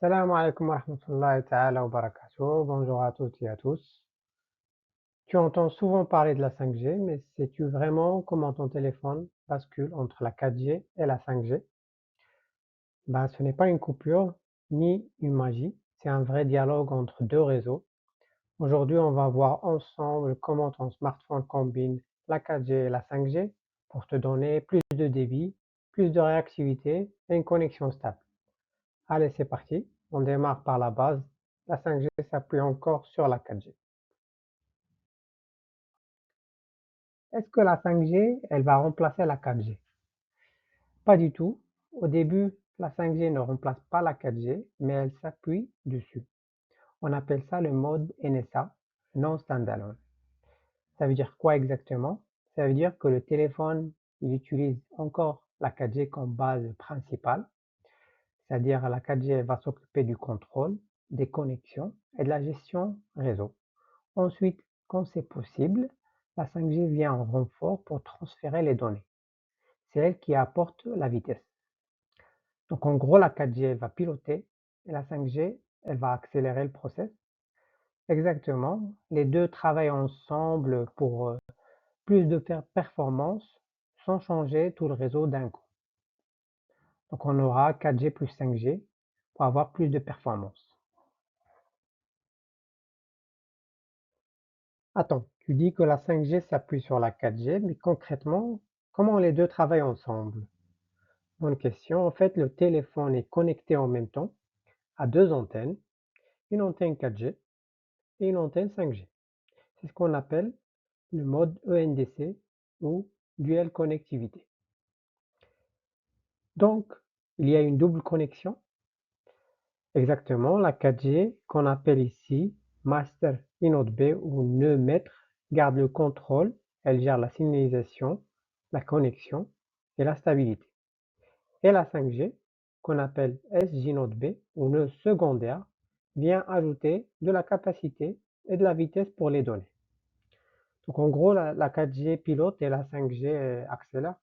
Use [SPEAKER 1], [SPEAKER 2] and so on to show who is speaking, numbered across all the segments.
[SPEAKER 1] Salam alaikum wa rahmatullahi ta'ala wa barakatuh. Bonjour à toutes et à tous. Tu entends souvent parler de la 5G, mais sais-tu vraiment comment ton téléphone bascule entre la 4G et la 5G? Ce n'est pas une coupure ni une magie, c'est un vrai dialogue entre deux réseaux. Aujourd'hui, on va voir ensemble comment ton smartphone combine la 4G et la 5G pour te donner plus de débit, plus de réactivité et une connexion stable. Allez, c'est parti. On démarre par la base. La 5G s'appuie encore sur la 4G. Est-ce que la 5G, elle va remplacer la 4G? Pas du tout. Au début, la 5G ne remplace pas la 4G, mais elle s'appuie dessus. On appelle ça le mode NSA, non standalone. Ça veut dire quoi exactement? Ça veut dire que le téléphone, il utilise encore la 4G comme base principale, c'est-à-dire la 4G elle va s'occuper du contrôle, des connexions et de la gestion réseau. Ensuite, quand c'est possible, la 5G vient en renfort pour transférer les données. C'est elle qui apporte la vitesse. Donc en gros, la 4G elle va piloter et la 5G elle va accélérer le process. Exactement. Les deux travaillent ensemble pour plus de performance sans changer tout le réseau d'un coup. Donc on aura 4G plus 5G pour avoir plus de performance. Attends, tu dis que la 5G s'appuie sur la 4G, mais concrètement, comment les deux travaillent ensemble? Bonne question. En fait, le téléphone est connecté en même temps à deux antennes, une antenne 4G et une antenne 5G. C'est ce qu'on appelle le mode ENDC ou Dual Connectivité. Donc, il y a une double connexion. Exactement, la 4G qu'on appelle ici Master Inode B ou nœud maître garde le contrôle, elle gère la signalisation, la connexion et la stabilité. Et la 5G qu'on appelle SJ Node B ou nœud secondaire vient ajouter de la capacité et de la vitesse pour les données. Donc en gros, la 4G pilote et la 5G accélère.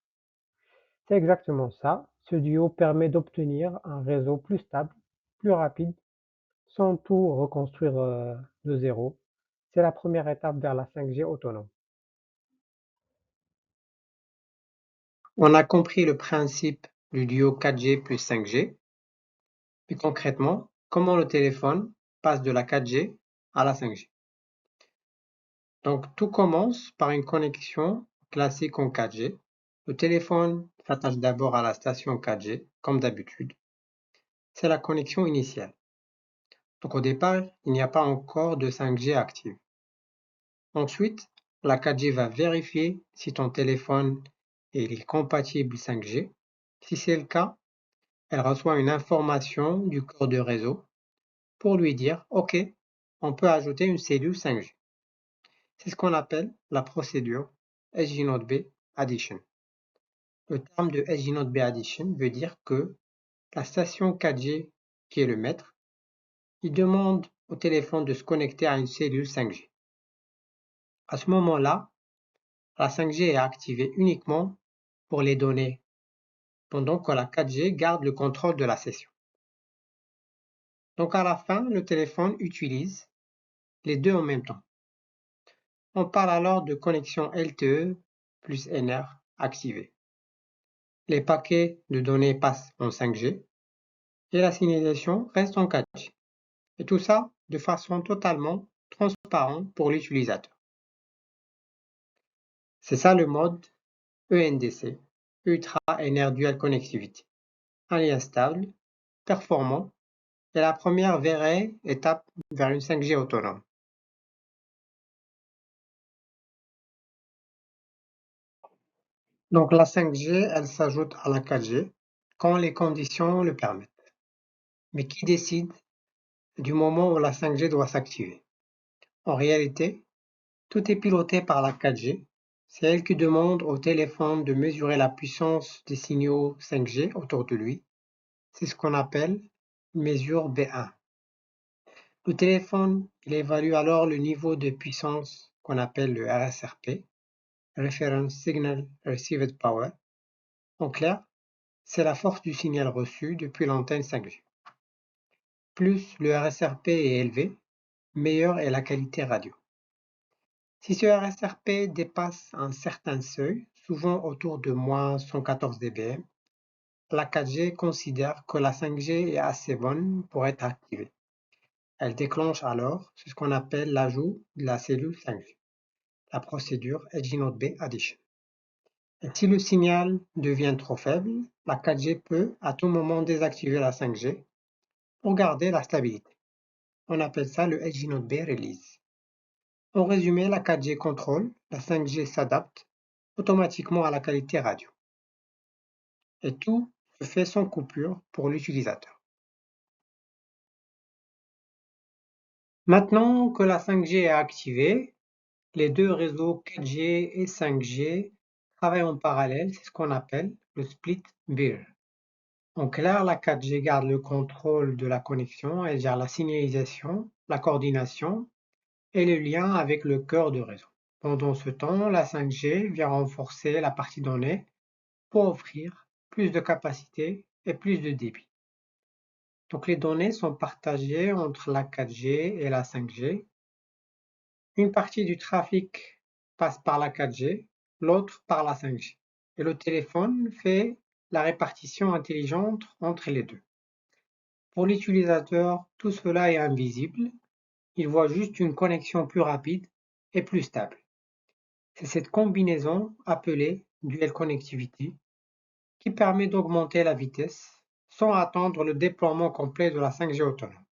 [SPEAKER 1] C'est exactement ça. Ce duo permet d'obtenir un réseau plus stable, plus rapide, sans tout reconstruire de zéro. C'est la première étape vers la 5G autonome. On a compris le principe du duo 4G plus 5G. Plus concrètement, comment le téléphone passe de la 4G à la 5G. Donc tout commence par une connexion classique en 4G. Le téléphone s'attache d'abord à la station 4G, comme d'habitude. C'est la connexion initiale. Donc au départ, il n'y a pas encore de 5G active. Ensuite, la 4G va vérifier si ton téléphone est compatible 5G. Si c'est le cas, elle reçoit une information du corps de réseau pour lui dire OK, on peut ajouter une cellule 5G. C'est ce qu'on appelle la procédure SJ-Node B Addition. Le terme de SJ-Node B Addition veut dire que la station 4G, qui est le maître, il demande au téléphone de se connecter à une cellule 5G. À ce moment-là, la 5G est activée uniquement pour les données, pendant que la 4G garde le contrôle de la session. Donc à la fin, le téléphone utilise les deux en même temps. On parle alors de connexion LTE plus NR activée. Les paquets de données passent en 5G et la signalisation reste en 4G. Et tout ça de façon totalement transparente pour l'utilisateur. C'est ça le mode ENDC, Ultra NR Dual Connectivity. Un lien stable, performant et la première vraie étape vers une 5G autonome. Donc la 5G, elle s'ajoute à la 4G quand les conditions le permettent. Mais qui décide du moment où la 5G doit s'activer? En réalité, tout est piloté par la 4G. C'est elle qui demande au téléphone de mesurer la puissance des signaux 5G autour de lui. C'est ce qu'on appelle une mesure B1. Le téléphone, il évalue alors le niveau de puissance qu'on appelle le RSRP, Reference Signal Received Power. En clair, c'est la force du signal reçu depuis l'antenne 5G. plus le RSRP est élevé, meilleure est la qualité radio. Si ce RSRP dépasse un certain seuil, souvent autour de moins 114 dBm, la 4G considère que la 5G est assez bonne pour être activée. Elle déclenche alors ce qu'on appelle l'ajout de la cellule 5G, la procédure Edge Node B Addition. Et si le signal devient trop faible, la 4G peut à tout moment désactiver la 5G pour garder la stabilité. On appelle ça le Edge Node B Release. En résumé, la 4G contrôle, la 5G s'adapte automatiquement à la qualité radio. Et tout se fait sans coupure pour l'utilisateur. Maintenant que la 5G est activée, les deux réseaux 4G et 5G travaillent en parallèle, c'est ce qu'on appelle le split beer. En clair, la 4G garde le contrôle de la connexion, elle gère la signalisation, la coordination et le lien avec le cœur de réseau. Pendant ce temps, la 5G vient renforcer la partie donnée pour offrir plus de capacité et plus de débit. Donc les données sont partagées entre la 4G et la 5G. Une partie du trafic passe par la 4G, l'autre par la 5G. Et le téléphone fait la répartition intelligente entre les deux. Pour l'utilisateur, tout cela est invisible. Il voit juste une connexion plus rapide et plus stable. C'est cette combinaison appelée Dual Connectivity qui permet d'augmenter la vitesse sans attendre le déploiement complet de la 5G autonome.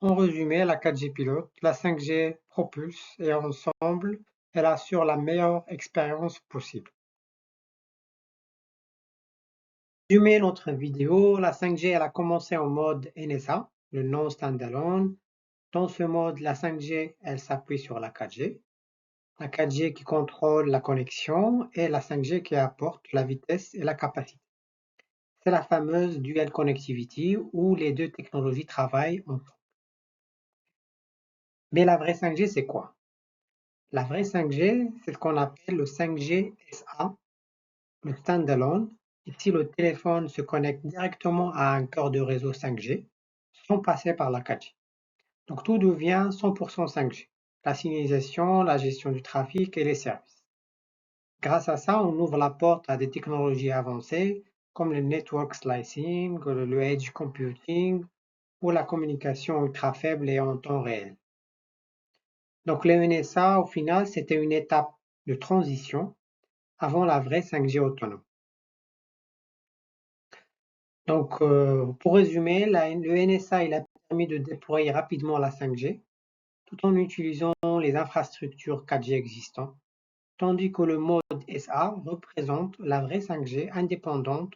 [SPEAKER 1] En résumé, la 4G pilote, la 5G propulse et ensemble, elle assure la meilleure expérience possible. Pour résumer notre vidéo, la 5G elle a commencé en mode NSA, le non-standalone. Dans ce mode, la 5G elle s'appuie sur la 4G. La 4G qui contrôle la connexion et la 5G qui apporte la vitesse et la capacité. C'est la fameuse Dual Connectivity où les deux technologies travaillent ensemble. Mais la vraie 5G, c'est quoi? La vraie 5G, c'est ce qu'on appelle le 5G SA, le standalone. Ici, le téléphone se connecte directement à un cœur de réseau 5G sans passer par la 4G. Donc tout devient 100% 5G. La signalisation, la gestion du trafic et les services. Grâce à ça, on ouvre la porte à des technologies avancées comme le network slicing, le edge computing ou la communication ultra faible et en temps réel. Donc le NSA, au final, c'était une étape de transition avant la vraie 5G autonome. Donc, pour résumer, le NSA il a permis de déployer rapidement la 5G tout en utilisant les infrastructures 4G existantes, tandis que le mode SA représente la vraie 5G indépendante,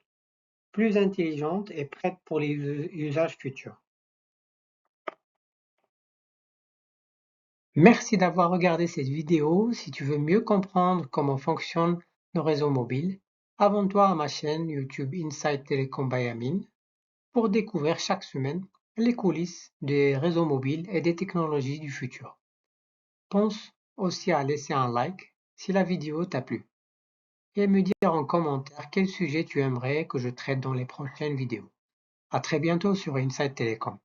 [SPEAKER 1] plus intelligente et prête pour les usages futurs. Merci d'avoir regardé cette vidéo. Si tu veux mieux comprendre comment fonctionnent nos réseaux mobiles, abonne-toi à ma chaîne YouTube Inside Telecom by Amin pour découvrir chaque semaine les coulisses des réseaux mobiles et des technologies du futur. Pense aussi à laisser un like si la vidéo t'a plu et me dire en commentaire quel sujet tu aimerais que je traite dans les prochaines vidéos. À très bientôt sur Inside Telecom.